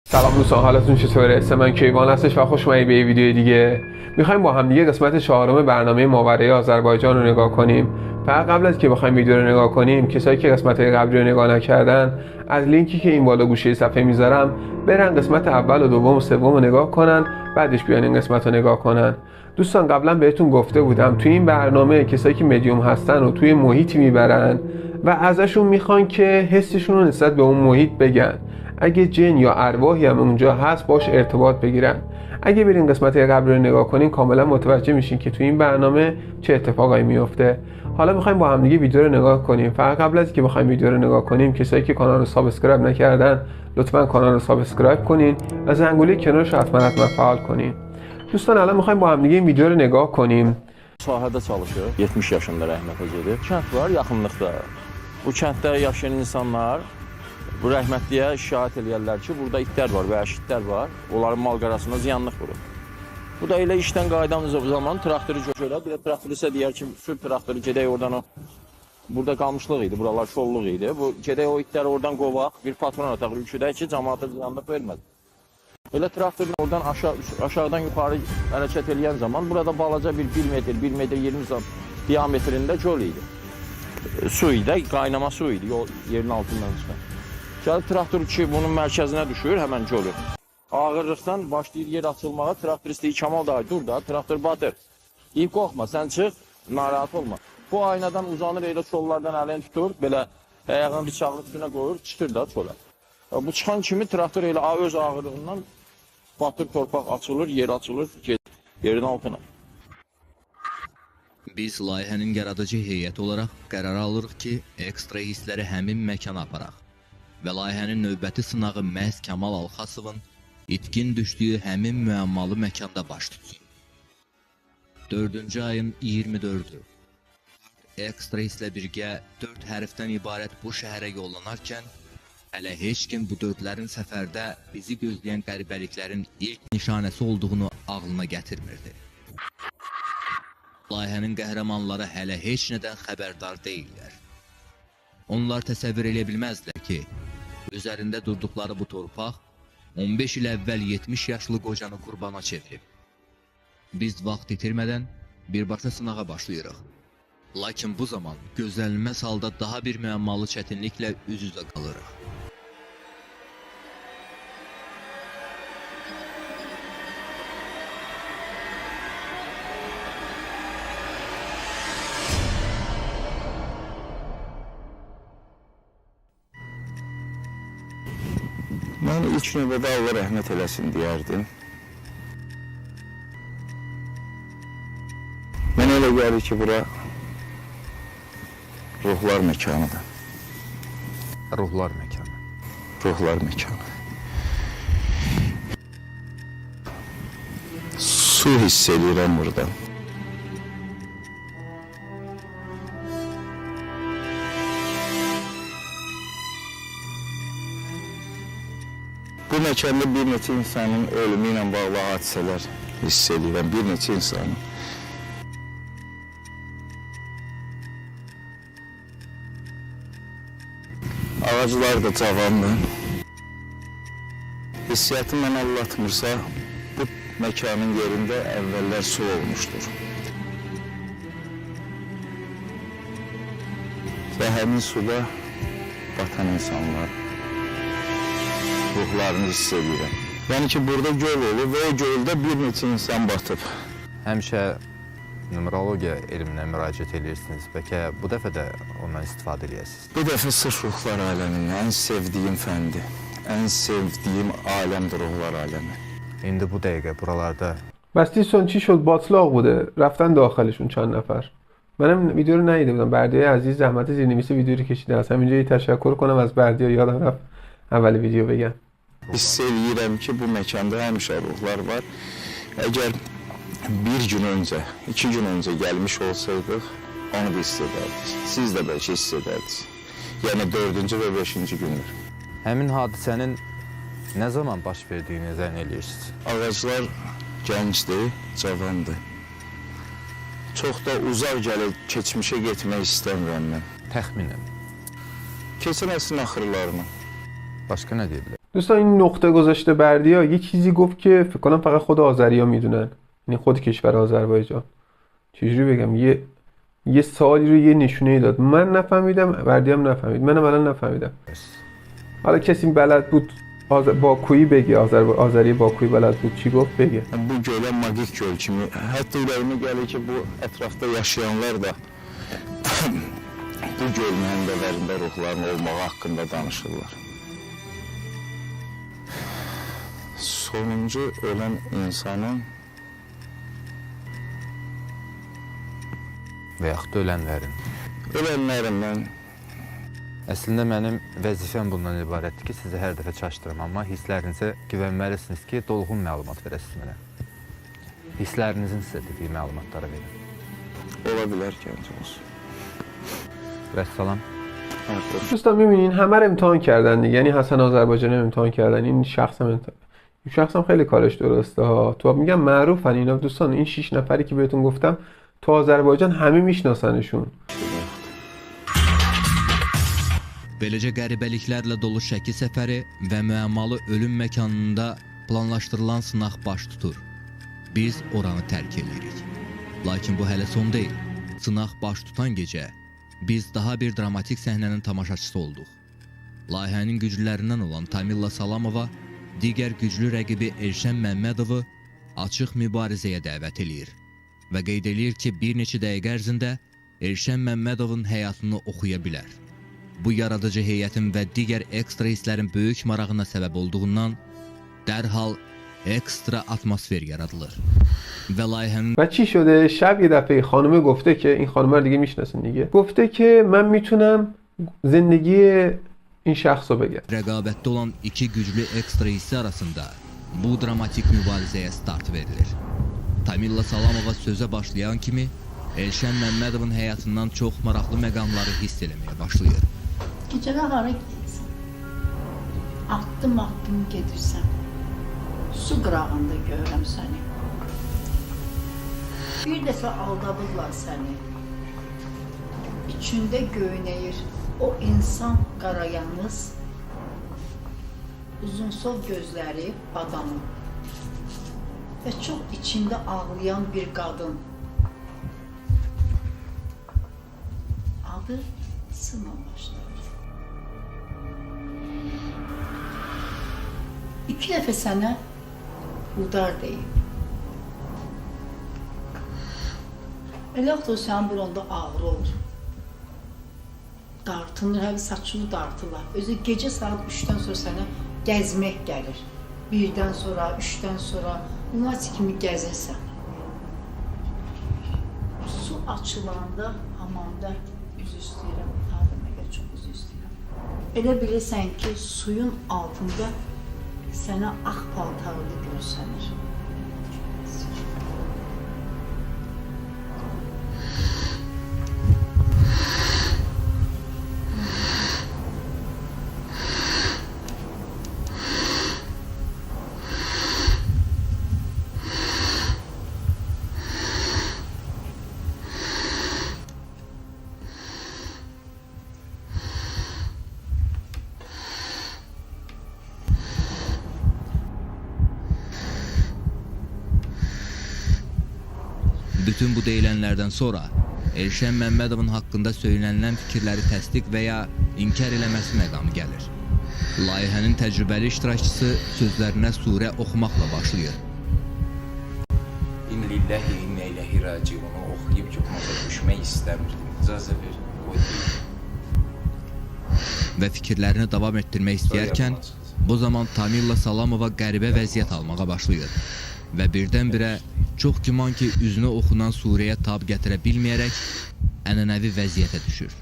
سلام دوستان، حالتون چطوره؟ من کیوان هستش و خوش اومدید به یه ویدیو دیگه. میخوایم با هم دیگه قسمت 4 برنامه ماورای آذربایجان رو نگاه کنیم. فقط قبل از که بخوایم ویدیو رو نگاه کنیم، کسایی که قسمت‌های قبلی رو نگاه نکردن، از لینکی که این بالا گوشه صفحه میذارم برن قسمت اول و دوم و سوم رو نگاه کنن، بعدش بیان این قسمت رو نگاه کنن. دوستان قبلا بهتون گفته بودم توی این برنامه کسایی که مدیوم هستن و توی محیطی میبرن و ازشون میخوان که حسشون رو نسبت به اون محیط بگن. اگه جن یا ارواحی هم اونجا هست باش ارتباط بگیرن. اگه برین قسمت قبل رو نگاه کنین کاملا متوجه میشین که تو این برنامه چه اتفاقایی میفته. حالا میخوایم با هم دیگه ویدیو رو نگاه کنیم. فقط قبل از اینکه بخوایم ویدیو رو نگاه کنیم، کسایی که کانال رو سابسکرایب نکردن لطفا کانال رو سابسکرایب کنین و زنگوله کنارش رو حتما فعال کنین. دوستان الان میخوایم با هم دیگه این ویدیو رو نگاه کنیم. Sahədə çalışır. 70 yaşında rəhmətə gedib. Kənd var yaxınlıqda. Bu kənddə yaşayan insanlar bu rəhmətliyə şikayət eləyirlər ki, burada itlər var, vəhşi itlər var. Onların mal-qarasına ziyanlıq vurur. Bu da elə işdən qayıdan zaman traktoru götürər. Bir də traktor isə deyər ki, sür traktoru gedək oradan o. Burada qalmışlıq idi, buralar şolluq idi. Bu gedək o itləri oradan qovaq, bir patron ataq ülkədək ki, cəmaata ziyanlıq verməz. Elə traktorun oradan aşağıdan yuxarı hərəkət edən zaman burada balaca bir 1 metr, 1 metr 20 sm diametrində göl idi. Su idi, qaynama su idi, yerin altından çıxan. Gəlib traktor ki, bunun mərkəzinə düşür, həmən gölü. Ağırlıqdan başlayır yer açılmağa, traktor istəyir Kamal dayı, dur da, traktor batır. Deyib, qorxma, sən çıx, narahat olma. Bu aynadan uzanır, elə çollardan əlini tutur, belə ayağını bıçaqlı üstünə qoyur, çıxır da çölə. Bu çıxan kimi traktor elə öz ağırlığından batır, torpaq açılır, yer açılır, yerin altına. Biz layihənin yaradıcı heyəti olaraq qərar alırıq ki, ekstra hissləri həmin məkana aparaq və layihənin növbəti sınağı məhz Kamal Alxasovun itkin düşdüyü həmin müəmmalı məkanda baş tutsun. 4-cü ayın 24-ü. Ekstra hisslə birgə 4 hərfdən ibarət bu şəhərə yollanarkən, hələ heç kim bu dördlərin səfərdə bizi gözləyən qəribəliklərin ilk nişanəsi olduğunu ağlına gətirmirdi. Layihənin qəhrəmanları hələ heç nədən xəbərdar deyirlər. Onlar təsəvvür edə bilməzlər ki, üzərində durduqları bu torpaq 15 il əvvəl 70 yaşlı qocanı qurbana çevirib. Biz vaxt itirmədən birbaşa sınağa başlayırıq. Lakin bu zaman gözlənilməz halda daha bir müəmmalı çətinliklə üz-üzə qalırıq. Mən ilk növbədə Allah rəhmət eləsin deyərdim. Mənə elə gəlir ki, bura ruhlar məkanıdır. Ruhlar məkanı. Ruhlar məkanı. Su hiss edirəm burada. Bu məkanda bir neçə insanın ölümü ilə bağlı hadisələr hiss edirəm, bir neçə insanın. Ağaclar da cavandır. Hissiyatım mənə allatmırsa, bu məkanın yerində əvvəllər su olmuşdur. Və həmin suda batan insanlar ruhlarını hiss edirəm. Yəni ki, burada göl olur və o göldə bir neçə insan batıb. Həmişə numerologiya elminə müraciət edirsiniz. Bəlkə bu dəfə də ondan istifadə edəsiniz. Bu dəfə sırf ruhlar aləminin ən sevdiyim fəndir. Ən sevdiyim aləmdir ruhlar aləmi. İndi bu dəqiqə buralarda بس دوستان چی شد؟ باطلاق بوده، رفتن داخلشون چند نفر. منم ویدیو رو ندیده بودم. بردیای عزیز زحمت زیرنویس ویدیو رو کشیده. از همینجا تشکر کنم از بردیا، یادم رفت اول ویدیو بگم. Hiss edirəm ki, bu məkanda həmişə ruhlar var. Əgər bir gün öncə, 2 gün öncə gəlmiş olsaydıq, onu da hiss edərdik. Siz də bəlkə hiss edərdiniz. Yəni 4-cü və 5-ci günlər. həmin hadisənin nə zaman baş verdiyini zənn edirsiniz? Ağaclar gəncdir, cavandır. Çox da uzaq gəlib keçmişə getmək istəmirəm mən. Təxminən. Keçən əsrin axırlarını. Başqa nə deyə bilər? دوستان این نقطه گذاشته بردیا یه چیزی گفت که فکر کنم فقط خود آذریا میدونن، یعنی خود کشور آذربایجان. چجوری بگم، یه سوالی رو یه نشونه داد، من نفهمیدم، بردیا هم نفهمید، منم الان نفهمیدم. حالا کسی بلد بود باکویی بگه، آذری باکویی bəled بود چی گفت بگه. Bu gölə magik göl kimi, hətta ürəyimə gəlir ki, bu ətrafda yaşayanlar da bu göl mənbələrində ruhların olmağı haqqında danışırlar. Sonuncu ölən insanın və yaxud da ölənlərindən Əslində mənim vəzifəm bundan ibarətdir ki, sizi hər dəfə çaşdırım, amma hisslərinizə güvənməlisiniz ki, dolğun məlumat verəsiniz mənə. Hisslərinizin sizə dediyi məlumatları verin. ola bilər gənc olsun. Vəssalam. دوستان میبینین همه رو امتحان کردن دیگه، یعنی حسن آذربایجانی رو امتحان کردن، این شخصم خیلی کارش درسته ها. تو میگم معروفن اینا دوستان، این 6 نفری که بهتون گفتم تو آذربایجان همه میشناسنشون. Beləcə qəribəliklərlə dolu Şəki səfəri və müəmmalı ölüm məkanında planlaşdırılan sınaq baş tutur. Biz oranı tərk edirik. Lakin bu hələ son deyil. Sınaq baş tutan gecə biz daha bir dramatik səhnənin tamaşaçısı olduq. Layihənin güclülərindən olan Tamilla Salamova digər güclü rəqibi Elşən Məmmədovu açıq mübarizəyə dəvət eləyir və qeyd eləyir ki, bir neçə dəqiqə ərzində Elşən Məmmədovun həyatını oxuya bilər. Bu yaradıcı heyətin və digər ekstra hisslərin böyük marağına səbəb olduğundan dərhal ekstra atmosfer yaradılır və layihənin و چی شده؟ شب یه دفعه خانومه گفته که این خانومه رو دیگه میشناسین دیگه، گفته که من میتونم زندگی این شخص رو بگم. rəqabətdə olan iki güclü ekstra hissi arasında bu dramatik mübarizəyə start verilir. Tamilla Salamova sözə başlayan kimi Elşən Məmmədovun həyatından çox maraqlı məqamları hiss eləməyə başlayır. Gecələr hara gedirsən? Addım gedirsən. Su qırağında görürəm səni. Bir dəfə aldabırlar səni. İçində göynəyir o insan qarayalnız, uzunsov gözləri badamı və çox içində ağlayan bir qadın. Adı Sına başlar. 2 dəfə sənə udar deyib. Elə axı sənin burunda ağrı olur. Dartınır, hələ saçını dartılar. Özü gecə saat 3-dən sonra sənə gəzmək gəlir. 1-dən sonra, 3-dən sonra, lunatik kimi gəzirsən. Su açılanda hamamda üzü istəyirəm, adamə çox üzü istəyirəm. Elə bilirsən ki, suyun altında sənə ağ paltarlı görsənir. Bütün bu deyilənlərdən sonra Elşən Məmmədovun haqqında söylənilən fikirləri təsdiq və ya inkar eləməsi məqamı gəlir. Layihənin təcrübəli iştirakçısı sözlərinə surə oxumaqla başlayır. İnlillahi inna ilahi raciun oxuyub çıxmağa düşmək istəmirdim. İcazə ver. Və fikirlərini davam etdirmək istəyərkən bu zaman Tamilla Salamova qəribə vəziyyət almağa başlayır və birdən-birə çox güman ki, üzünə oxunan surəyə tab gətirə bilməyərək ənənəvi vəziyyətə düşür.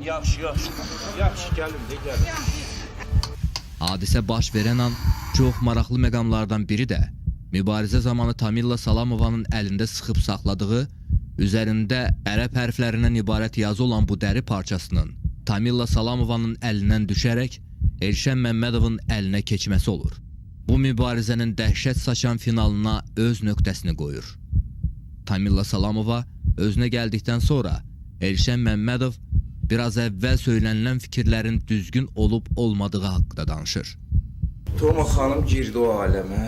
Yaxşı, gəlim də gəlim. Hadisə baş verən an çox maraqlı məqamlardan biri də mübarizə zamanı Tamilla Salamovanın əlində sıxıb saxladığı, üzərində ərəb hərflərindən ibarət yazı olan bu dəri parçasının Tamilla Salamovanın əlindən düşərək Elşən Məmmədovun əlinə keçməsi olur. Bu mübarizənin dəhşət saçan finalına öz nöqtəsini qoyur. Tamilla Salamova özünə gəldikdən sonra Elşən Məmmədov biraz əvvəl söylənilən fikirlərin düzgün olub-olmadığı haqqında danışır. Toma xanım girdi o aləmə.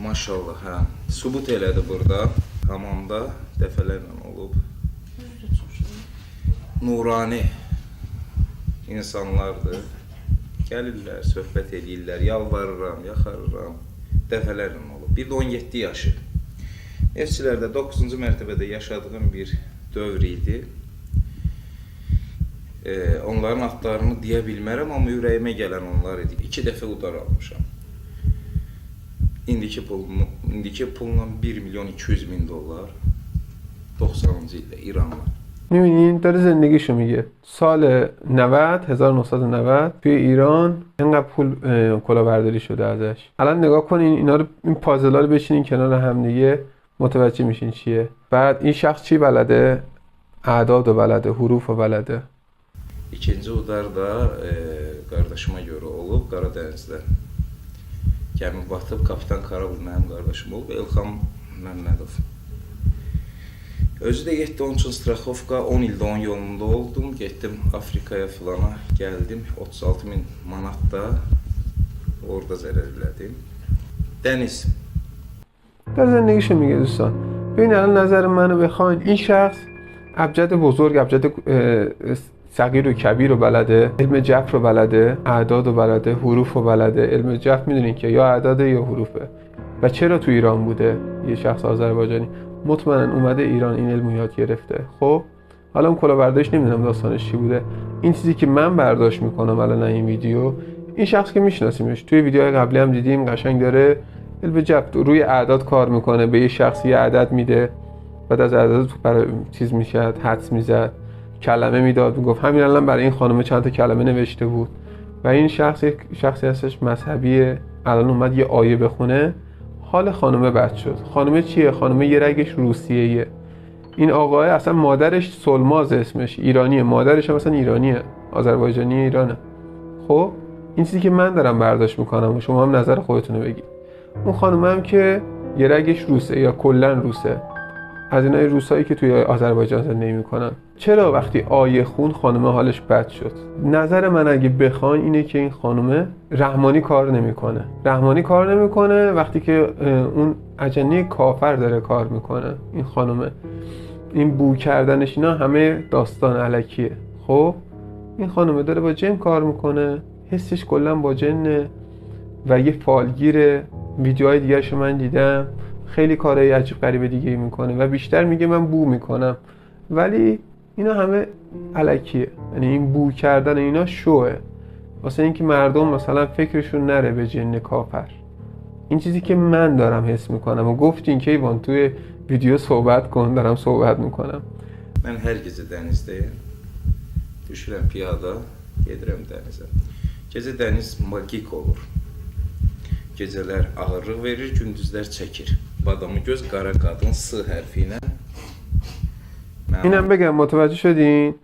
Maşallah, hə. Sübut elədi burada. Hamamda dəfələrlə olub. Nurani insanlardır. Gəlirlər, söhbət eləyirlər, yalvarıram, yaxarıram. Dəfələrlə olub. Bir də 17 yaşı. Evçilərdə 9-cu mərtəbədə yaşadığım bir dövr idi. Onların adlarını deyə bilmərəm, amma ürəyimə gələn onlar idi. 2 dəfə udar almışam. İndiki pulla 1.200.000 dollar 90-cı ildə İranla. میبینین داره زندگیشو میگه. سال 1990 توی ایران اینقدر پول کلاهبرداری شده ازش. الان نگاه کنین اینا رو، این پازلا رو بچینین کنار هم دیگه متوجه میشین چیه. بعد این شخص چی بلده؟ اعداد و بلده، حروف و بلده. İkinci udar da qardaşıma görə olub Qaradənizdə. Gəmi batıb, kapitan Karabul mənim qardaşım olub, Elxan Məmmədov. Özü də getdi, onun üçün straxovka 10 ildə onun yolunda oldum. Getdim Afrikaya filana, gəldim. 36.000 manat da orada zərər elədim. Dəniz. در زندگیشو میگه دوستان. ببین الان نظر منو بخواین، این شخص ابجد بزرگ، ابجد صغیر و کبیر رو بلده، علم جبر رو بلده، اعداد رو بلده، حروف رو بلده. علم جبر میدونین که یا اعداده یا حروفه. و چرا تو ایران بوده؟ یه شخص آذربایجانی مطمئنا اومده ایران این علمو یاد گرفته. خب حالا اون کلاهبرداریش نمیدونم داستانش چی بوده. این چیزی که من برداشت میکنم الان این ویدیو، این شخص که میشناسیمش، توی ویدیوهای قبلی هم دیدیم، قشنگ داره علم جبر روی اعداد کار میکنه. به یه شخصی عدد میده، بعد از عدد برای چیز میشد حدس میزد، کلمه میداد، میگفت همین الان برای این خانم چند تا کلمه نوشته بود. و این شخص یک شخصی هستش مذهبیه، الان اومد یه آیه بخونه، حال خانومه بد شد. خانومه چیه؟ خانومه یه رگش روسیه‌ایه. این آقای اصلا مادرش سلماز اسمش، ایرانیه، مادرش هم اصلا ایرانیه، آذربایجانی ایرانه. خب این چیزی که من دارم برداشت میکنم و شما هم نظر خودتون رو بگید. اون خانومه هم که یه رگش روسه یا کلا روسه، از اینای روسایی که توی آذربایجان زندگی میکنن. چرا وقتی آیه خون خانومه حالش بد شد؟ نظر من اگه بخواین اینه که این خانومه رحمانی کار نمیکنه. رحمانی کار نمیکنه وقتی که اون اجنه کافر داره کار میکنه. این خانومه، این بو کردنش اینا همه داستان الکیه. خب این خانومه داره با جن کار میکنه، حسش کلا با جنه و یه فالگیره. ویدیوهای دیگه‌اش من دیدم، خیلی کارهای عجیب غریب دیگه میکنه و بیشتر میگه من بو میکنم، ولی اینا همه الکیه. یعنی این بو کردن اینا شوه واسه اینکه مردم مثلا فکرشون نره به جن کافر. این چیزی که من دارم حس میکنم و گفتین که ایوان توی ویدیو صحبت کن، دارم صحبت میکنم. Mən hər gecə dənizdəyim. Düşürəm piyada, gedirəm dənizə. Gecə dəniz magik olur. Gecələr ağırlıq verir, gündüzlər çəkir. Badamı göz, qara qadın S hərfi ilə. اینم بگم متوجه شدین؟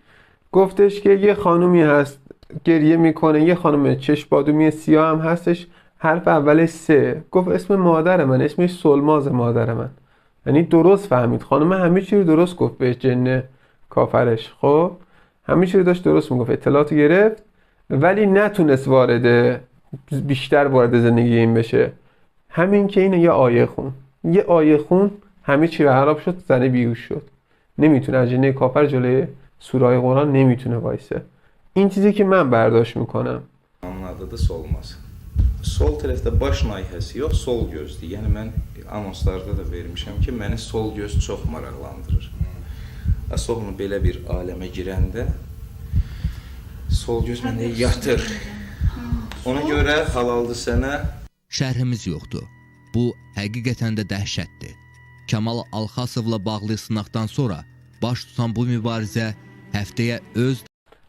گفتش که یه خانومی هست گریه میکنه، یه خانم چشم بادومی سیاه هم هستش، حرف اولش سه. گفت اسم مادر من، اسمش سلماز مادر من. یعنی درست فهمید. خانم همه چی رو درست گفت به جن کافرش. خب همه چی رو داشت درست میگفت، اطلاعات گرفت، ولی نتونست بیشتر وارد زندگی این بشه. همین که اینه یه آیه خون همه چی رو خراب شد، زنه بیهوش şud. نمیتونه، اجنه کافر جلوی سورای قرآن نمیتونه وایسه. این چیزی که من برداشت میکنم. Onun adı da Solmaz. Sol tərəfdə baş nahiyəsi yox, sol gözdür. Yəni mən anonslarda da vermişəm ki, məni sol göz çox maraqlandırır. Asoğlu belə bir aləmə girəndə sol göz məndə yatır. Ona görə halaldır sənə. Şərhimiz yoxdur. Bu həqiqətən də dəhşətdir. Kamal Alxasovla bağlı sınaqdan sonra baş tutan bu mübarizə həftəyə öz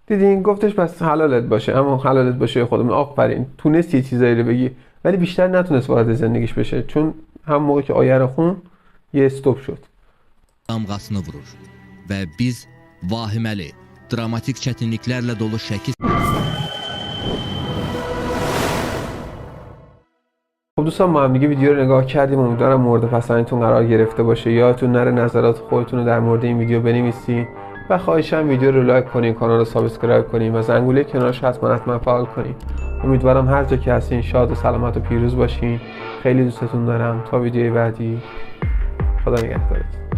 دیدین گفتش پس حلالت باشه، اما حلالت باشه خودمون. آفرین، تونست یه چیزایی رو بگی ولی بیشتر نتونست وارد زندگیش بشه، چون هم موقع که آیه رو خون یه استوب شد. damğasını vurur və biz vahiməli, dramatik çətinliklərlə dolu şəkil خب دوستان ما هم دیگه ویدیو رو نگاه کردیم، امیدوارم مورد پسندتون قرار گرفته باشه. یادتون نره نظرات خودتون رو در مورد این ویدیو بنویسین و خواهشاً ویدیو رو لایک کنین، کانال رو سابسکرایب کنین و زنگوله کنارش حتما فعال کنین. امیدوارم هر جا که هستین شاد و سلامت و پیروز باشین. خیلی دوستتون دارم. تا ویدیوی بعدی، خدا نگهدارتون.